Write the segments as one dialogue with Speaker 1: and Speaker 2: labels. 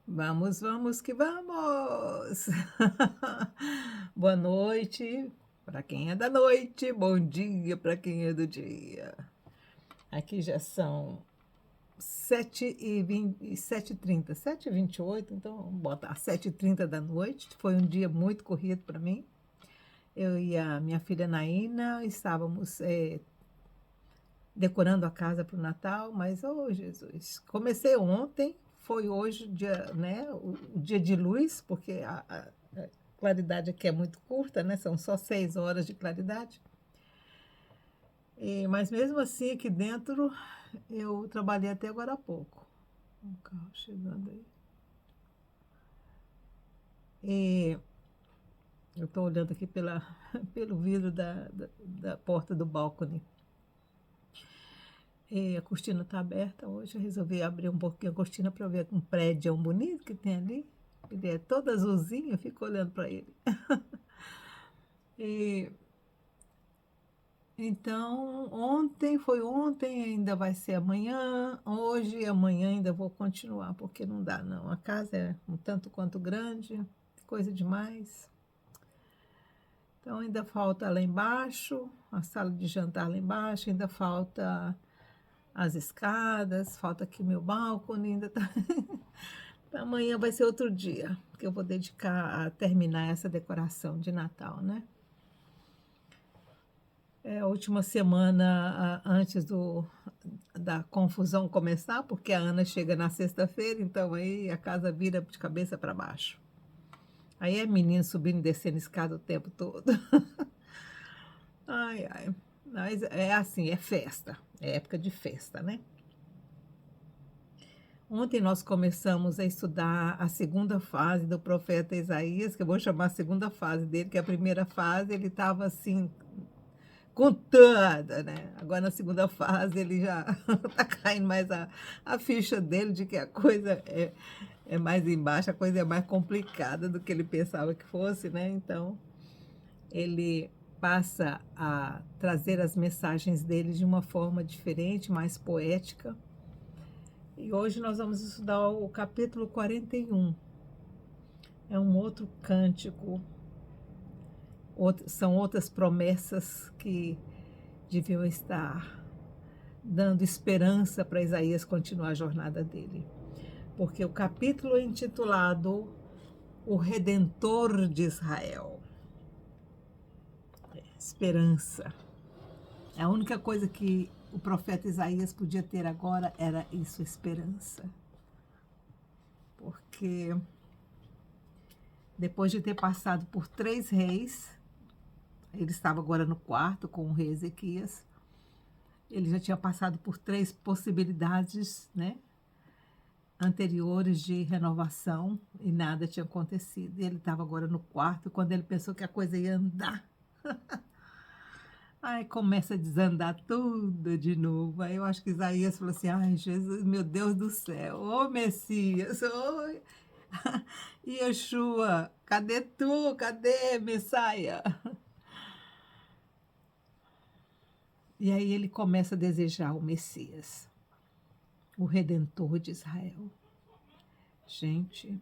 Speaker 1: Vamos, vamos que vamos! Boa noite para quem é da noite, bom dia para quem é do dia. Aqui já são 7h20, 7h30, 7h28, então vamos botar 7h30 da noite. Foi um dia muito corrido para mim. Eu e a minha filha Naína estávamos decorando a casa para o Natal, mas, oh Jesus, comecei ontem, foi hoje o dia, né, o dia de luz, porque a claridade aqui é muito curta, né, são só 6 horas de claridade. Mas mesmo assim, aqui dentro, eu trabalhei até agora há pouco. Um carro chegando aí. E eu estou olhando aqui pelo vidro da porta do balcone. E a cortina está aberta hoje, eu resolvi abrir um pouquinho a cortina para ver um prédio bonito que tem ali. Ele é todo azulzinho, eu fico olhando para ele. E, então, ontem, ainda vai ser amanhã, hoje e amanhã ainda vou continuar, porque não dá não. A casa é um tanto quanto grande, coisa demais. Então ainda falta lá embaixo, a sala de jantar lá embaixo, ainda falta as escadas, falta aqui meu balcone, ainda tá. Amanhã vai ser outro dia, que eu vou dedicar a terminar essa decoração de Natal, né? É a última semana antes da confusão começar, porque a Ana chega na sexta-feira, então aí a casa vira de cabeça para baixo. Aí é menino subindo e descendo escada o tempo todo. Ai, ai. Mas é assim, é festa, é época de festa, né? Ontem nós começamos a estudar a segunda fase do profeta Isaías, que eu vou chamar a segunda fase dele, que a primeira fase ele estava assim, com toda, né? Agora na segunda fase ele já está caindo mais a ficha dele de que a coisa é mais embaixo, a coisa é mais complicada do que ele pensava que fosse, né? Então ele passa a trazer as mensagens dele de uma forma diferente, mais poética. E hoje nós vamos estudar o capítulo 41. É um outro cântico, são outras promessas que deviam estar dando esperança para Isaías continuar a jornada dele. Porque o capítulo é intitulado O Redentor de Israel. Esperança. A única coisa que o profeta Isaías podia ter agora era isso, esperança. Porque depois de ter passado por 3 reis, ele estava agora no quarto com o rei Ezequias, ele já tinha passado por 3 possibilidades, né, anteriores de renovação e nada tinha acontecido. E ele estava agora no quarto, quando ele pensou que a coisa ia andar. Aí começa a desandar tudo de novo. Aí eu acho que Isaías falou assim: ai, Jesus, meu Deus do céu, ô Messias, ô Yeshua, cadê tu? Cadê Messias? E aí ele começa a desejar o Messias, o Redentor de Israel. Gente,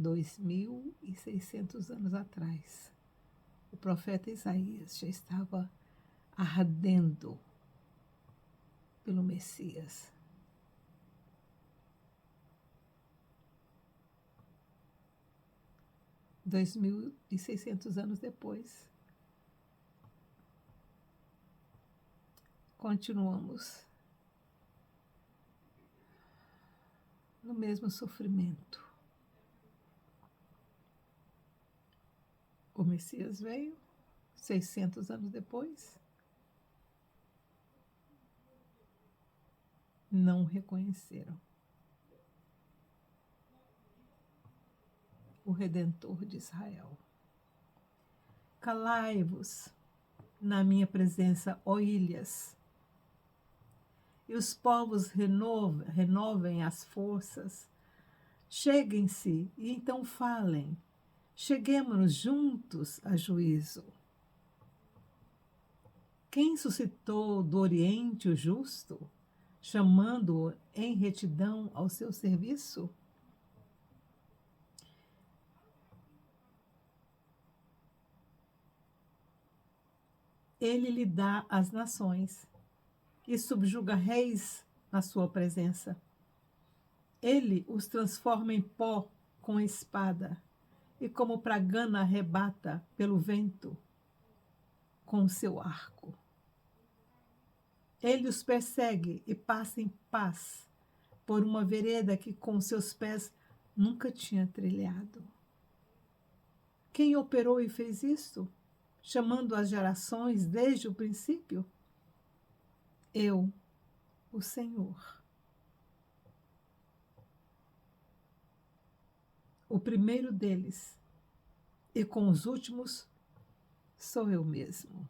Speaker 1: 2.600 anos atrás, o profeta Isaías já estava ardendo pelo Messias. Dois mil e seiscentos anos depois, continuamos no mesmo sofrimento. O Messias veio 600 anos depois, não o reconheceram. O Redentor de Israel. Calai-vos na minha presença, ó ilhas, e os povos renovem as forças. Cheguem-se e então falem, cheguemo-nos juntos a juízo. Quem suscitou do Oriente o justo, chamando-o em retidão ao seu serviço?
Speaker 2: Ele lhe dá as nações e subjuga reis na sua presença. Ele os transforma em pó com a espada e como pragana arrebata pelo vento com o seu arco. Ele os persegue e passa em paz por uma vereda que com seus pés nunca tinha trilhado. Quem operou e fez isto, chamando as gerações desde o princípio? Eu, o Senhor. O primeiro deles, e com os últimos, sou eu mesmo.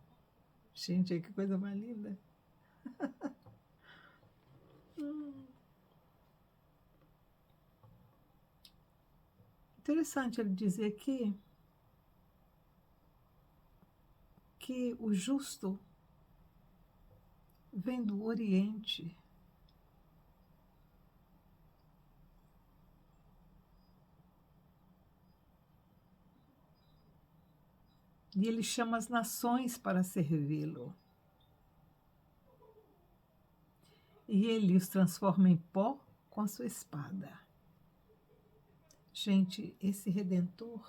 Speaker 2: Gente, que coisa mais linda. Interessante ele dizer que o justo vem do Oriente. E ele chama as nações para servi-lo. E ele os transforma em pó com a sua espada. Gente, esse Redentor,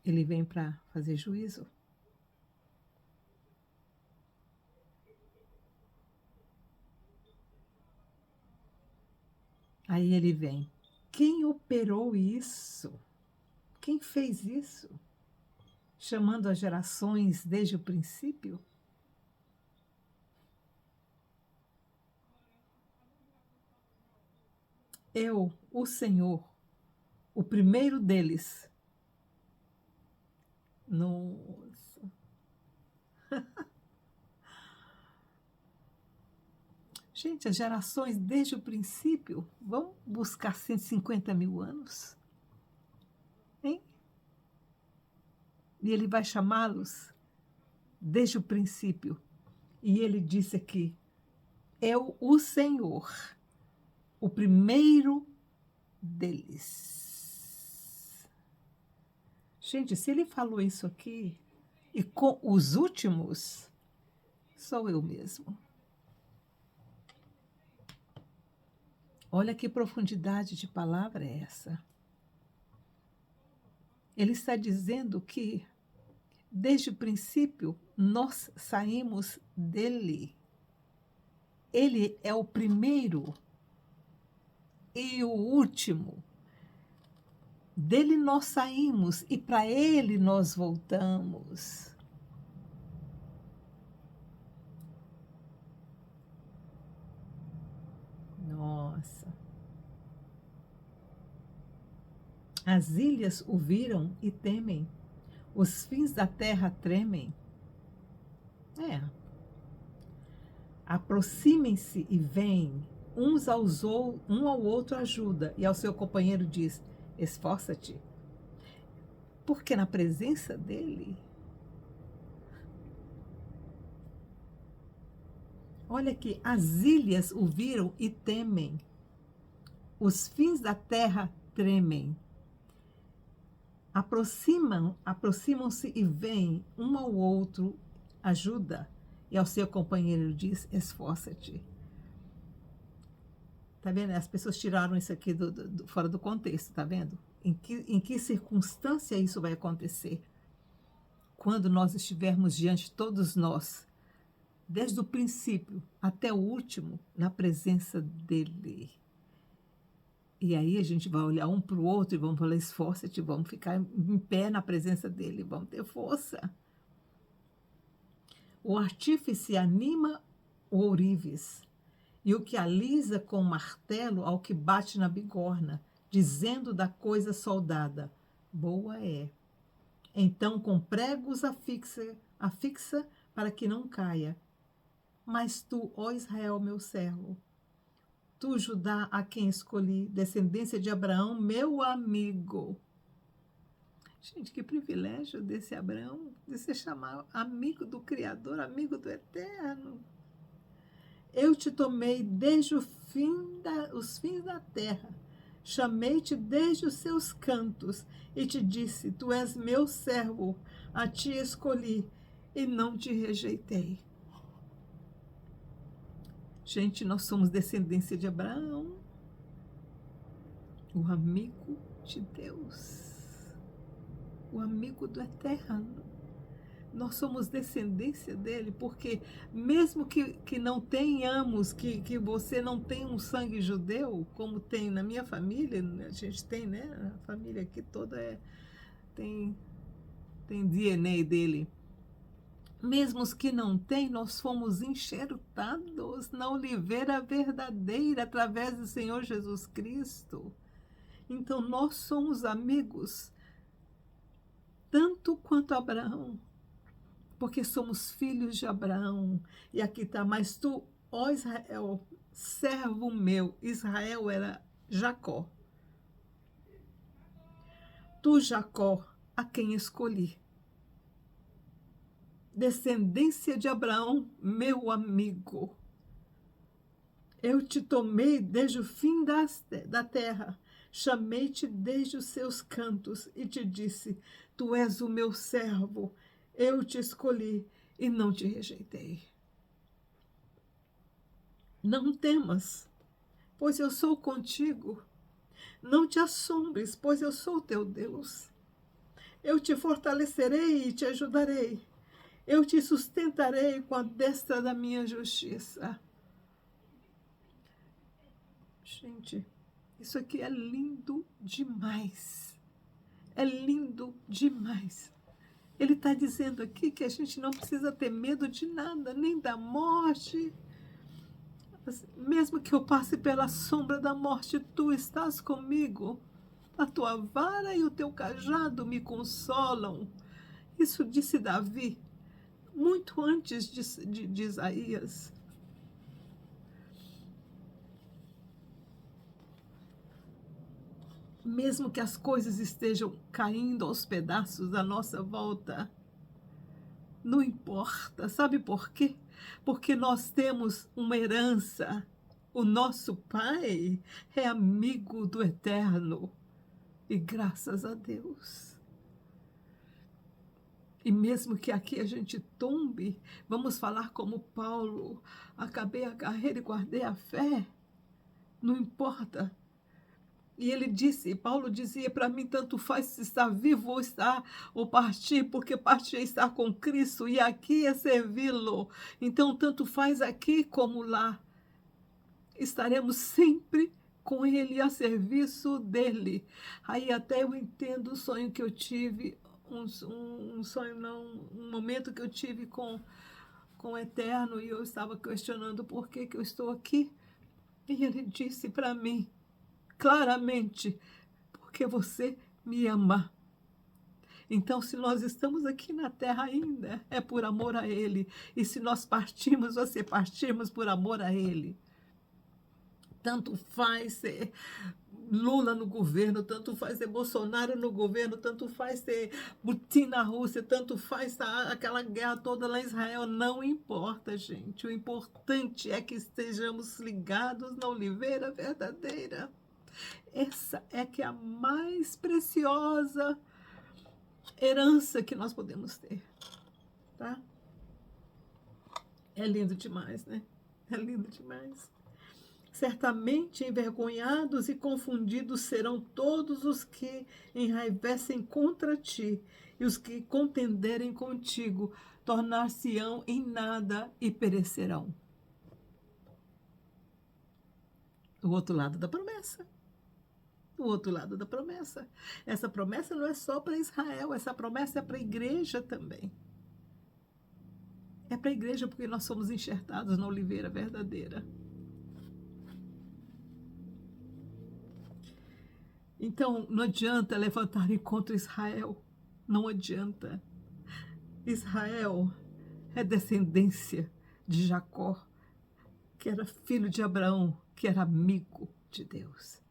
Speaker 2: ele vem para fazer juízo. Aí ele vem. Quem operou isso? Quem fez isso? Chamando as gerações desde o princípio? Eu, o Senhor, o primeiro deles. Nossa. Gente, as gerações desde o princípio vão buscar 150 mil anos? Hein? E ele vai chamá-los desde o princípio. E ele disse aqui, eu, o Senhor, o primeiro deles. Gente, se ele falou isso aqui, e com os últimos, sou eu mesmo. Olha que profundidade de palavra é essa. Ele está dizendo que, desde o princípio, nós saímos dele. Ele é o primeiro e o último. Dele nós saímos e para ele nós voltamos. Nossa. As ilhas o viram e temem. Os fins da terra tremem. Aproximem-se e vêm. Um ao outro ajuda. E ao seu companheiro diz, esforça-te. Porque na presença dele... Olha aqui, as ilhas o viram e temem. Os fins da terra tremem. Aproximam-se e vêm, um ao outro ajuda, e ao seu companheiro diz, esforça-te. Tá vendo? As pessoas tiraram isso aqui fora do contexto, tá vendo? Em que circunstância isso vai acontecer? Quando nós estivermos diante, todos nós, desde o princípio até o último, na presença dele. E aí a gente vai olhar um para o outro e vamos falar, esforça-te, vamos ficar em pé na presença dele, vamos ter força. O artífice anima o ourives, e o que alisa com o martelo ao que bate na bigorna, dizendo da coisa soldada, boa é. Então com pregos afixa para que não caia. Mas tu, ó Israel, meu servo, tu, Judá, a quem escolhi, descendência de Abraão, meu amigo. Gente, que privilégio desse Abraão, de se chamar amigo do Criador, amigo do Eterno. Eu te tomei desde os fins da terra, Chamei-te desde os seus cantos e te disse: Tu és meu servo, a ti escolhi e não te rejeitei. Gente, nós somos descendência de Abraão, o amigo de Deus, o amigo do Eterno. Nós somos descendência dele, porque mesmo que não tenhamos, que você não tenha um sangue judeu, como tem na minha família, a gente tem, né? A família aqui toda tem DNA dele. Mesmo os que não têm, nós fomos enxertados na oliveira verdadeira através do Senhor Jesus Cristo. Então nós somos amigos, tanto quanto Abraão, porque somos filhos de Abraão. E aqui está: mas tu, ó Israel, servo meu. Israel era Jacó. Tu, Jacó, a quem escolhi, descendência de Abraão, meu amigo. Eu te tomei desde o fim da terra, chamei-te desde os seus cantos e te disse: Tu és o meu servo, eu te escolhi e não te rejeitei. Não temas, pois eu sou contigo. Não te assombres, pois eu sou teu Deus. Eu te fortalecerei e te ajudarei. Eu te sustentarei com a destra da minha justiça. Gente, isso aqui é lindo demais. É lindo demais. Ele está dizendo aqui que a gente não precisa ter medo de nada, nem da morte. Mesmo que eu passe pela sombra da morte, tu estás comigo. A tua vara e o teu cajado me consolam. Isso disse Davi, muito antes de Isaías. Mesmo que as coisas estejam caindo aos pedaços à nossa volta, não importa. Sabe por quê? Porque nós temos uma herança. O nosso Pai é amigo do Eterno. E graças a Deus. E mesmo que aqui a gente tombe, vamos falar como Paulo: acabei a carreira e guardei a fé. Não importa. E ele disse, Paulo dizia para mim: tanto faz se estar vivo ou partir, porque partir é estar com Cristo e aqui é servi-lo. Então, tanto faz aqui como lá. Estaremos sempre com ele, a serviço dele. Aí até eu entendo o sonho que eu tive, um sonho não, um momento que eu tive com o Eterno, e eu estava questionando por que eu estou aqui. E ele disse para mim, claramente: porque você me ama. Então, se nós estamos aqui na terra ainda, é por amor a Ele. E se nós partirmos, você partirmos por amor a Ele. Tanto faz ser Lula no governo, tanto faz ser Bolsonaro no governo, tanto faz ser Putin na Rússia, tanto faz aquela guerra toda lá em Israel. Não importa, gente. O importante é que estejamos ligados na oliveira verdadeira. Essa é que é a mais preciosa herança que nós podemos ter, tá? É lindo demais, né? É lindo demais. Certamente envergonhados e confundidos serão todos os que enraivecem contra ti, e os que contenderem contigo tornar-se-ão em nada e perecerão. O outro lado da promessa. O outro lado da promessa. Essa promessa não é só para Israel, essa promessa é para a igreja também. É para a igreja porque nós somos enxertados na oliveira verdadeira. Então, não adianta levantarem contra Israel. Não adianta. Israel é descendência de Jacó, que era filho de Abraão, que era amigo de Deus.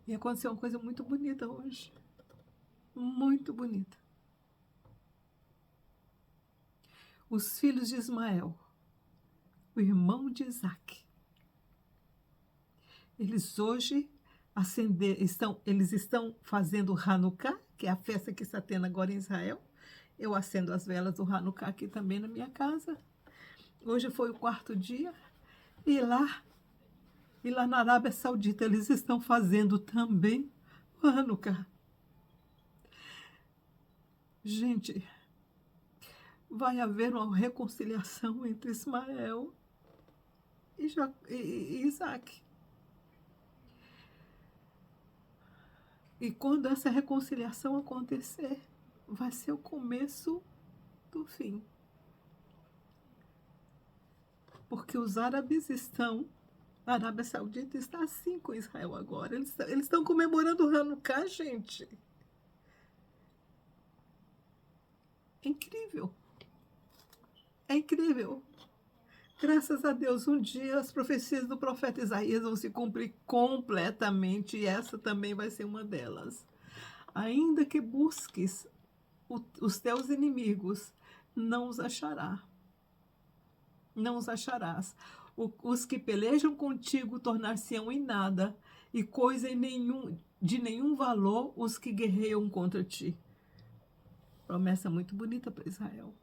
Speaker 2: E aconteceu uma coisa muito bonita hoje. Muito bonita. Os filhos de Ismael, o irmão de Isaac, Eles hoje eles estão fazendo o Hanukkah, que é a festa que está tendo agora em Israel. Eu acendo as velas do Hanukkah aqui também na minha casa. Hoje foi o 4º dia. E lá na Arábia Saudita eles estão fazendo também o Hanukkah. Gente, vai haver uma reconciliação entre Ismael e Isaac. E quando essa reconciliação acontecer, vai ser o começo do fim. Porque os árabes a Arábia Saudita está assim com Israel agora. Eles estão comemorando o Hanukkah, gente. É incrível. É incrível. Graças a Deus, um dia as profecias do profeta Isaías vão se cumprir completamente, e essa também vai ser uma delas. Ainda que busques os teus inimigos, não os achará. Não os acharás. Os que pelejam contigo tornar-se-ão em nada, e coisa de nenhum valor os que guerreiam contra ti. Promessa muito bonita para Israel.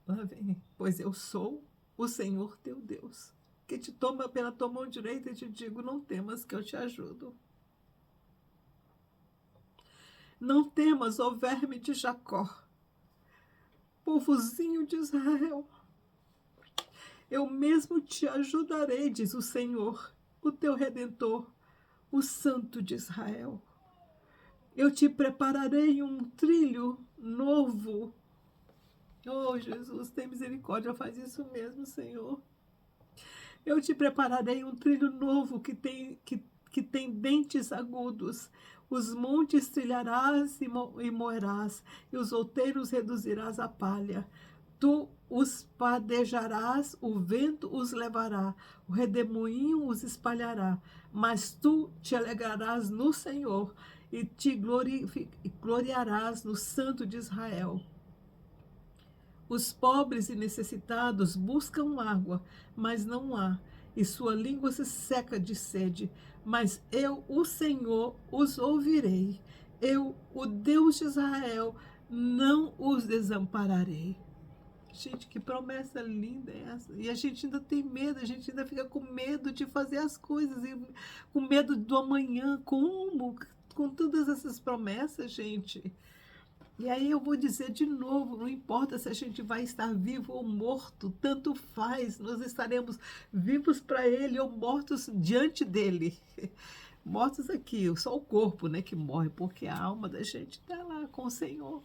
Speaker 2: Lá vem, pois eu sou o Senhor teu Deus, que te toma pela tua mão direita e te digo, não temas que eu te ajudo. Não temas, ó verme de Jacó, povozinho de Israel. Eu mesmo te ajudarei, diz o Senhor, o teu Redentor, o Santo de Israel. Eu te prepararei um trilho novo. Oh, Jesus, tem misericórdia, faz isso mesmo, Senhor. Eu te prepararei um trilho novo que tem dentes agudos. Os montes trilharás e moerás, e os outeiros reduzirás a palha. Tu os padejarás, o vento os levará, o redemoinho os espalhará. Mas tu te alegrarás no Senhor e te gloriarás no Santo de Israel. Os pobres e necessitados buscam água, mas não há, e sua língua se seca de sede. Mas eu, o Senhor, os ouvirei. Eu, o Deus de Israel, não os desampararei. Gente, que promessa linda é essa? E a gente ainda tem medo, a gente ainda fica com medo de fazer as coisas, e com medo do amanhã. Como? Com todas essas promessas, gente. E aí eu vou dizer de novo, não importa se a gente vai estar vivo ou morto, tanto faz, nós estaremos vivos para Ele ou mortos diante dEle. Mortos aqui, só o corpo, né, que morre, porque a alma da gente está lá com o Senhor,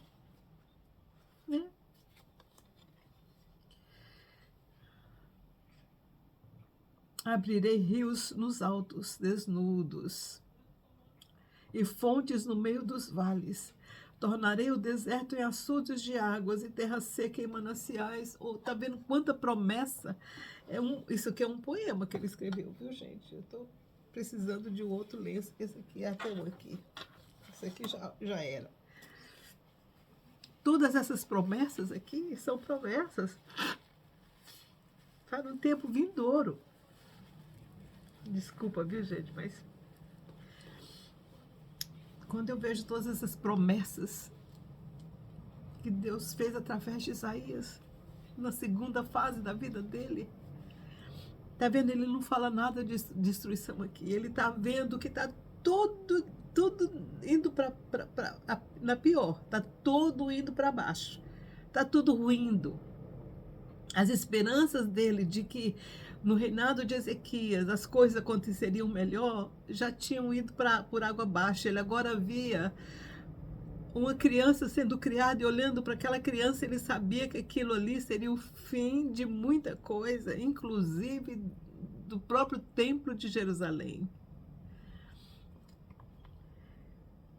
Speaker 2: né? Abrirei rios nos altos, desnudos, e fontes no meio dos vales. Tornarei o deserto em açudes de águas e terra seca em mananciais. Tá vendo quanta promessa? Isso aqui é um poema que ele escreveu, viu, gente? Eu estou precisando de um outro lenço, que esse aqui é até um aqui. Esse aqui já era. Todas essas promessas aqui são promessas para um tempo vindouro. Desculpa, viu, gente, mas quando eu vejo todas essas promessas que Deus fez através de Isaías, na segunda fase da vida dele, tá vendo? Ele não fala nada de destruição aqui. Ele tá vendo que tá tudo indo na pior. Tá todo indo para baixo. Tá tudo ruindo. As esperanças dele de que no reinado de Ezequias as coisas aconteceriam melhor já tinham ido por água abaixo. Ele agora via uma criança sendo criada e olhando para aquela criança, ele sabia que aquilo ali seria o fim de muita coisa, inclusive do próprio templo de Jerusalém.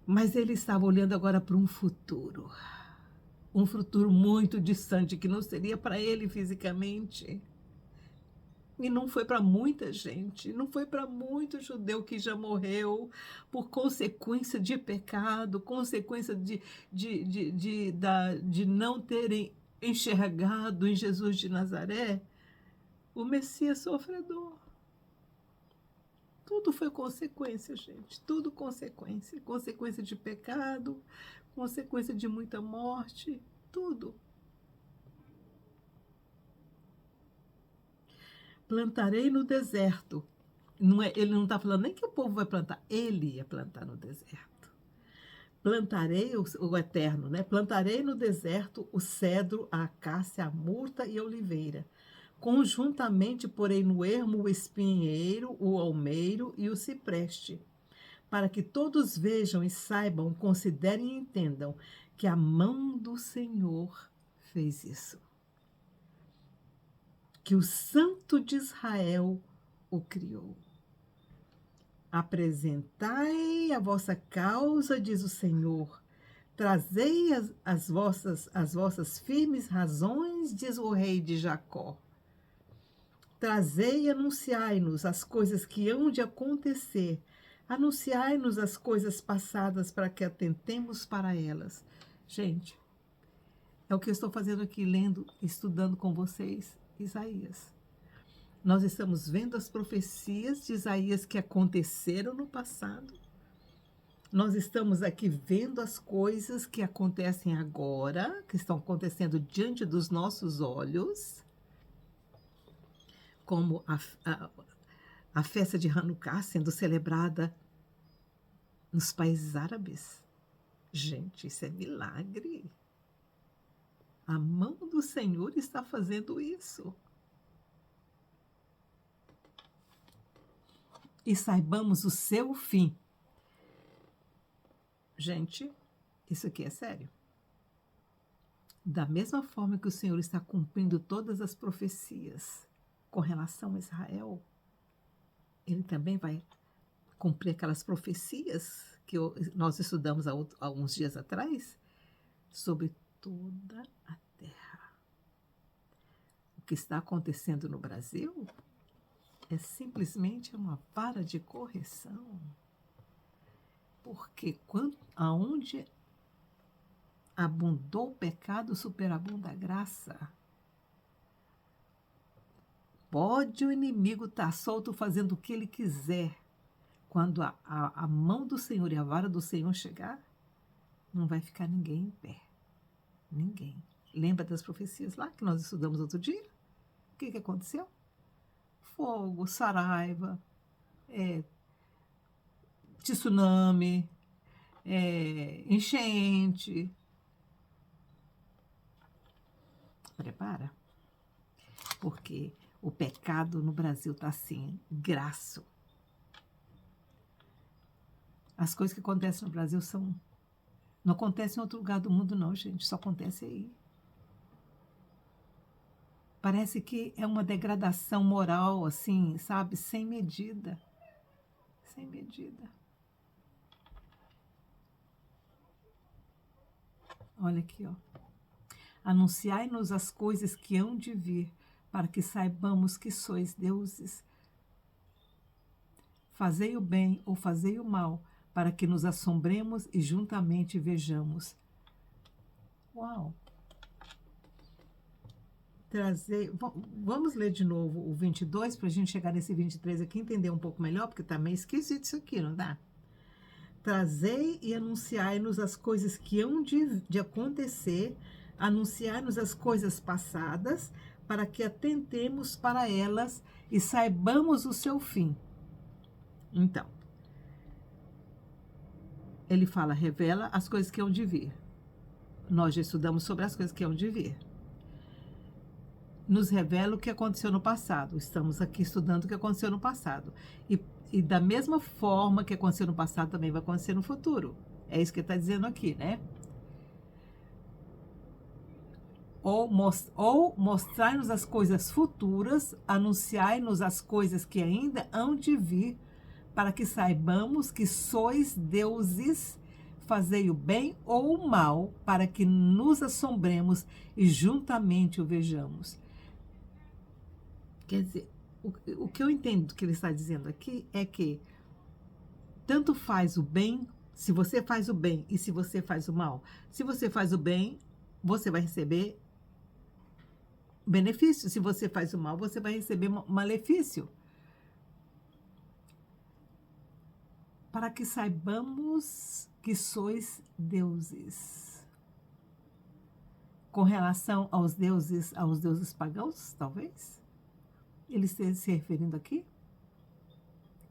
Speaker 2: Mas ele estava olhando agora para um futuro muito distante, que não seria para ele fisicamente. E não foi para muita gente, não foi para muito judeu que já morreu por consequência de pecado, consequência de não terem enxergado em Jesus de Nazaré o Messias sofredor. Tudo foi consequência, gente. Tudo consequência. Consequência de pecado, consequência de muita morte, tudo. Plantarei no deserto. Ele não está falando nem que o povo vai plantar, ele ia plantar no deserto. Plantarei o eterno, né? Plantarei no deserto o cedro, a acácia, a murta e a oliveira. Conjuntamente porei no ermo o espinheiro, o almeiro e o cipreste, para que todos vejam e saibam, considerem e entendam que a mão do Senhor fez isso. Que o Santo de Israel o criou. Apresentai a vossa causa, diz o Senhor. Trazei as vossas firmes razões, diz o rei de Jacó. Trazei e anunciai-nos as coisas que hão de acontecer. Anunciai-nos as coisas passadas para que atentemos para elas. Gente, é o que eu estou fazendo aqui, lendo, estudando com vocês, Isaías. Nós estamos vendo as profecias de Isaías que aconteceram no passado. Nós estamos aqui vendo as coisas que acontecem agora, que estão acontecendo diante dos nossos olhos, como a festa de Hanukkah sendo celebrada nos países árabes. Gente, isso é milagre. A mão do Senhor está fazendo isso. E saibamos o seu fim. Gente, isso aqui é sério. Da mesma forma que o Senhor está cumprindo todas as profecias com relação a Israel, ele também vai cumprir aquelas profecias que nós estudamos há alguns dias atrás sobre toda a terra. O que está acontecendo no Brasil é simplesmente uma vara de correção. Porque aonde abundou o pecado, superabunda a graça. Pode o inimigo estar solto fazendo o que ele quiser. Quando a mão do Senhor e a vara do Senhor chegar, não vai ficar ninguém em pé. Ninguém. Lembra das profecias lá que nós estudamos outro dia? O que aconteceu? Fogo, saraiva, tsunami, enchente. Prepara, porque o pecado no Brasil está assim, graço. As coisas que acontecem no Brasil não acontecem em outro lugar do mundo não, gente, só acontece aí. Parece que é uma degradação moral, assim, sabe, sem medida. Sem medida. Olha aqui, ó. Anunciai-nos as coisas que hão de vir, para que saibamos que sois deuses. Fazei o bem ou fazei o mal, para que nos assombremos e juntamente vejamos. Uau! Vamos ler de novo o 22, para a gente chegar nesse 23 aqui e entender um pouco melhor, porque está meio esquisito isso aqui, não dá? Trazei e anunciai-nos as coisas que hão de acontecer, anunciai-nos as coisas passadas, para que atentemos para elas e saibamos o seu fim. Então, ele fala, revela as coisas que hão de vir. Nós já estudamos sobre as coisas que hão de vir. Nos revela o que aconteceu no passado. Estamos aqui estudando o que aconteceu no passado. E da mesma forma que aconteceu no passado, também vai acontecer no futuro. É isso que ele está dizendo aqui, né? Ou mostrai-nos as coisas futuras, anunciai-nos as coisas que ainda hão de vir, para que saibamos que sois deuses, fazei o bem ou o mal, para que nos assombremos e juntamente o vejamos. Quer dizer, o que eu entendo que ele está dizendo aqui é que tanto faz o bem, se você faz o bem e se você faz o mal. Se você faz o bem, você vai receber benefício. Se você faz o mal, você vai receber malefício. para que saibamos que sois deuses. Com relação aos deuses pagãos, talvez? Ele esteja se referindo aqui?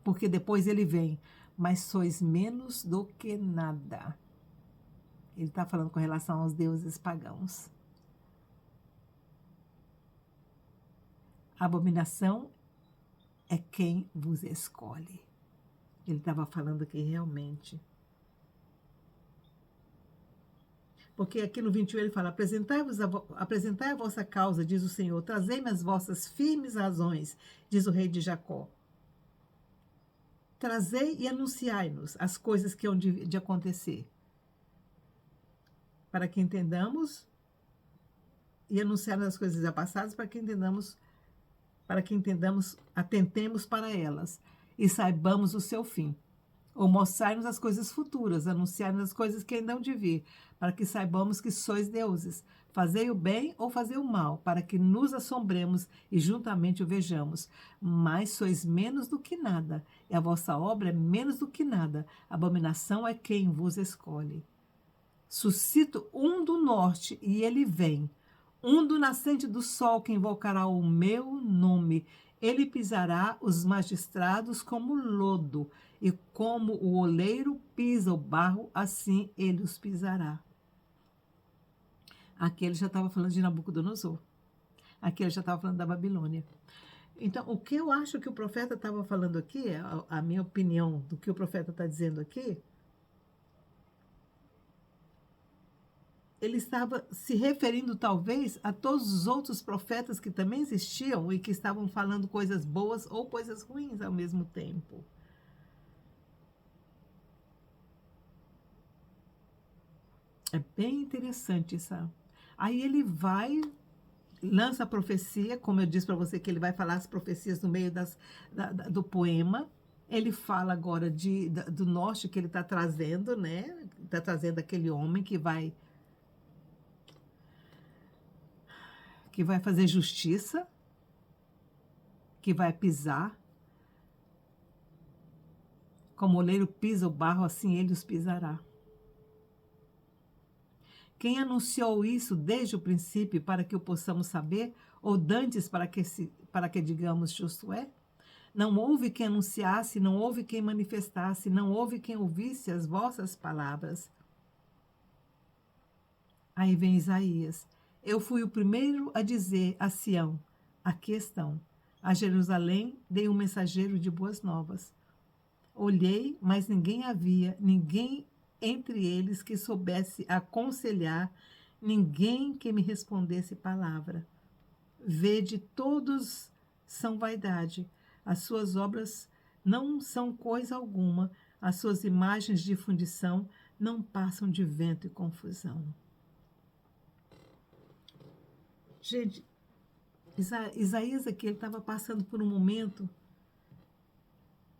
Speaker 2: Porque depois ele vem, mas sois menos do que nada. Ele está falando com relação aos deuses pagãos. A abominação é quem vos escolhe. Ele estava falando aqui realmente. Porque aqui no 21 ele fala, apresentai a vossa causa, diz o Senhor, trazei-me as vossas firmes razões, diz o rei de Jacó. Trazei e anunciai-nos as coisas que hão de acontecer. Para que entendamos, e anunciar as coisas já passadas, para que entendamos, atentemos para elas, e saibamos o seu fim. Ou mostrar-nos as coisas futuras, anunciar-nos as coisas que ainda hão de vir, para que saibamos que sois deuses. Fazei o bem ou fazei o mal, para que nos assombremos e juntamente o vejamos. Mas sois menos do que nada, e a vossa obra é menos do que nada. A abominação é quem vos escolhe. Suscito um do norte, e ele vem. Um do nascente do sol, que invocará o meu nome. Ele pisará os magistrados como lodo, e como o oleiro pisa o barro, assim ele os pisará. Aqui ele já estava falando de Nabucodonosor. Aqui ele já estava falando da Babilônia. Então, o que eu acho que o profeta estava falando aqui, a minha opinião do que o profeta está dizendo aqui, ele estava se referindo talvez a todos os outros profetas que também existiam e que estavam falando coisas boas ou coisas ruins ao mesmo tempo. É bem interessante isso. Aí ele vai, lança a profecia, como eu disse para você que ele vai falar as profecias no meio do poema. Ele fala agora do norte que ele está trazendo, né? Está trazendo aquele homem que vai fazer justiça, que vai pisar. Como o oleiro pisa o barro, assim ele os pisará. Quem anunciou isso desde o princípio para que o possamos saber, ou dantes para que digamos justo é? Não houve quem anunciasse, não houve quem manifestasse, não houve quem ouvisse as vossas palavras. Aí vem Isaías. Eu fui o primeiro a dizer a Sião, aqui estão. A Jerusalém dei um mensageiro de boas novas. Olhei, mas ninguém havia, ninguém entre eles que soubesse aconselhar, ninguém que me respondesse palavra. Vede, todos são vaidade, as suas obras não são coisa alguma, as suas imagens de fundição não passam de vento e confusão. Gente, Isaías aqui, ele estava passando por um momento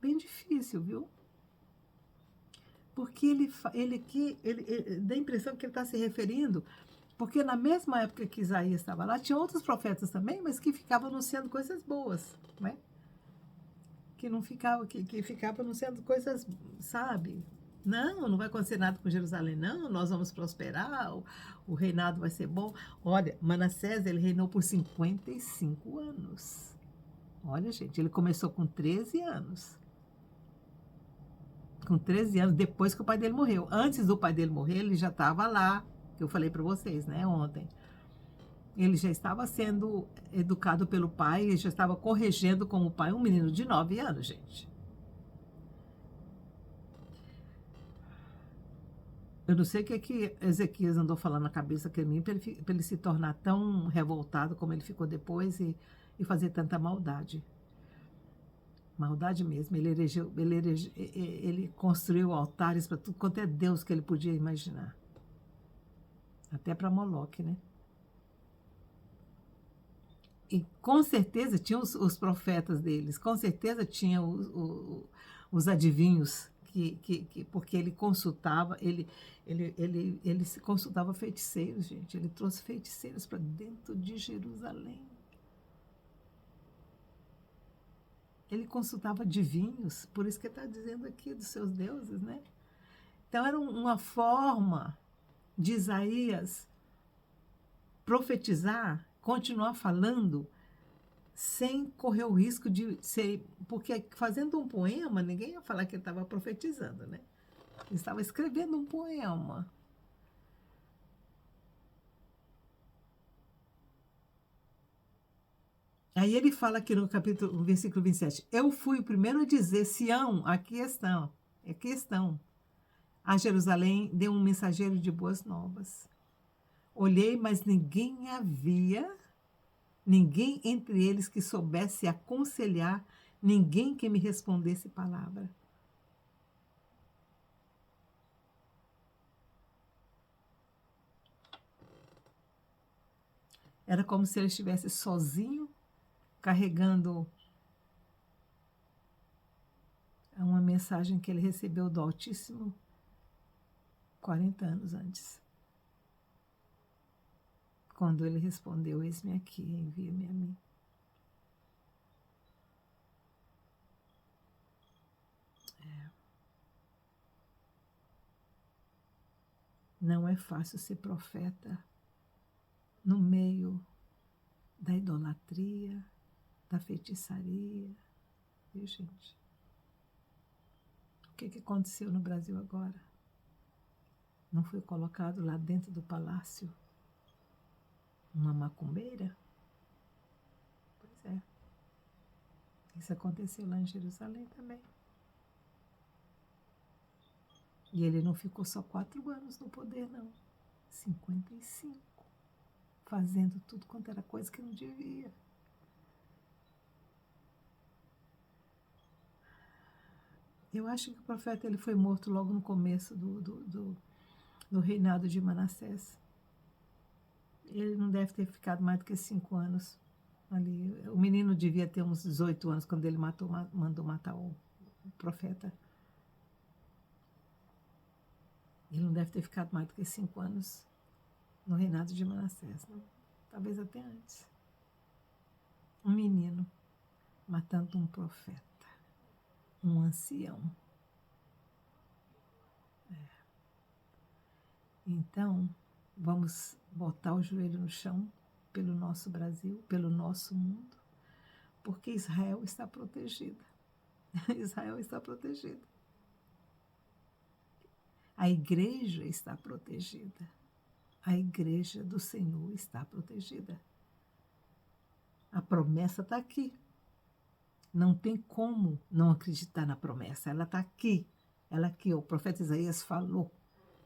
Speaker 2: bem difícil, viu? Porque ele dá a impressão que ele está se referindo, porque na mesma época que Isaías estava lá, tinha outros profetas também, mas que ficavam anunciando coisas boas, né? Que não ficava, que ficava anunciando coisas, sabe? Não vai acontecer nada com Jerusalém, não, nós vamos prosperar, o reinado vai ser bom. Olha, Manassés, ele reinou por 55 anos. Olha, gente, ele começou com 13 anos. Com 13 anos, depois que o pai dele morreu. Antes do pai dele morrer, ele já estava lá, que eu falei para vocês, né, ontem. Ele já estava sendo educado pelo pai, ele já estava corrigindo como pai um menino de 9 anos, gente. Eu não sei o que é que Ezequias andou falando na cabeça que mim para ele se tornar tão revoltado como ele ficou depois e fazer tanta maldade. Maldade mesmo. Ele construiu altares para tudo quanto é Deus que ele podia imaginar. Até para Moloque, né? E com certeza tinha os profetas deles, com certeza tinha os adivinhos, porque ele consultava, ele se consultava feiticeiros, gente. Ele trouxe feiticeiros para dentro de Jerusalém. Ele consultava adivinhos, por isso que ele está dizendo aqui dos seus deuses, né? Então era uma forma de Isaías profetizar, continuar falando, sem correr o risco de ser. Porque fazendo um poema, ninguém ia falar que ele estava profetizando, né? Ele estava escrevendo um poema. Aí ele fala aqui no versículo 27, eu fui o primeiro a dizer, Sião, aqui estão. A Jerusalém deu um mensageiro de boas novas. Olhei, mas ninguém entre eles que soubesse aconselhar, ninguém que me respondesse palavra. Era como se ele estivesse sozinho, carregando uma mensagem que ele recebeu do Altíssimo 40 anos antes. Quando ele respondeu, eis-me aqui, envia-me a mim. Não é fácil ser profeta no meio da idolatria, da feitiçaria. Viu, gente? O que aconteceu no Brasil agora? Não foi colocado lá dentro do palácio uma macumbeira? Pois é. Isso aconteceu lá em Jerusalém também. E ele não ficou só 4 anos no poder, não. 55. Fazendo tudo quanto era coisa que não devia. Eu acho que o profeta ele foi morto logo no começo do reinado de Manassés. Ele não deve ter ficado mais do que 5 anos ali. O menino devia ter uns 18 anos quando ele mandou matar o profeta. Ele não deve ter ficado mais do que 5 anos no reinado de Manassés, não? Talvez até antes. Um menino matando um profeta, um ancião. Então, vamos botar o joelho no chão pelo nosso Brasil, pelo nosso mundo, porque Israel está protegida. Israel está protegida. A igreja está protegida. A igreja do Senhor está protegida. A promessa está aqui. Não tem como não acreditar na promessa. Ela está aqui. Ela aqui, o profeta Isaías falou.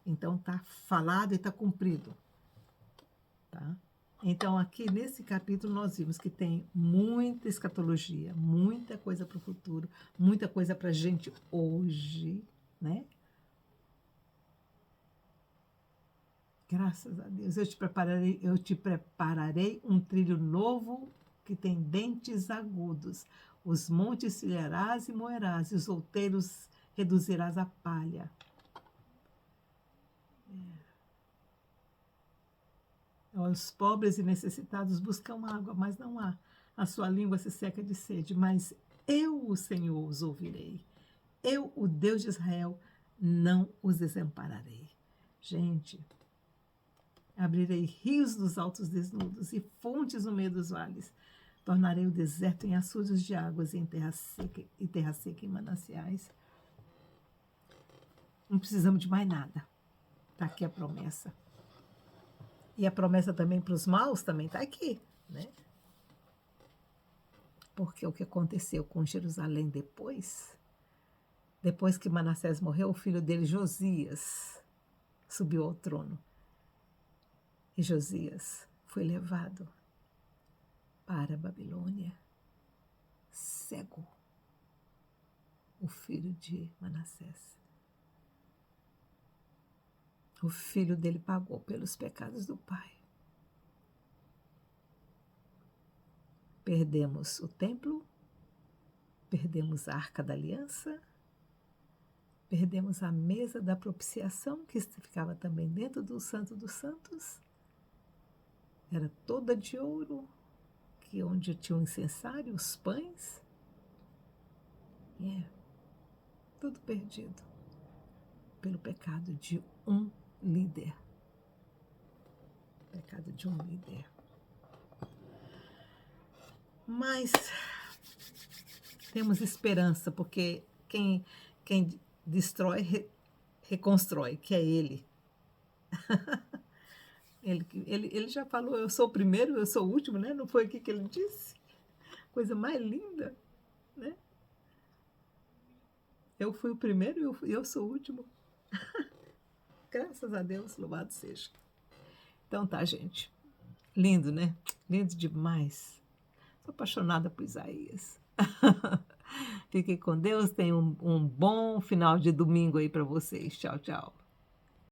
Speaker 2: Então está falado e está cumprido. Tá? Então aqui nesse capítulo nós vimos que tem muita escatologia, muita coisa para o futuro, muita coisa para a gente hoje, né? Graças a Deus, eu te prepararei um trilho novo que tem dentes agudos. Os montes filharás e moerás, e os outeiros reduzirás a palha. Os pobres e necessitados buscam água, mas não há. A sua língua se seca de sede, mas eu, o Senhor, os ouvirei. Eu, o Deus de Israel, não os desampararei. Gente, abrirei rios dos altos desnudos e fontes no meio dos vales. Tornarei o deserto em açudes de águas e em terra seca em mananciais. Não precisamos de mais nada. Está aqui a promessa. E a promessa também para os maus também está aqui, né? Porque o que aconteceu com Jerusalém depois que Manassés morreu, o filho dele, Josias, subiu ao trono. E Josias foi levado para a Babilônia, cego, o filho de Manassés. O filho dele pagou pelos pecados do pai. Perdemos o templo, perdemos a Arca da Aliança, perdemos a mesa da propiciação, que ficava também dentro do Santo dos Santos. Era toda de ouro, que onde tinha o incensário, os pães.
Speaker 1: Tudo perdido pelo pecado de um líder. Pecado de um líder. Mas temos esperança, porque quem destrói, reconstrói, que é Ele. Ele já falou, eu sou o primeiro, eu sou o último, né? Não foi aqui que ele disse? Coisa mais linda, né? Eu fui o primeiro e eu sou o último. Graças a Deus, louvado seja. Então tá, gente. Lindo, né? Lindo demais. Sou apaixonada por Isaías. Fiquem com Deus. Tenham um bom final de domingo aí para vocês. Tchau, tchau.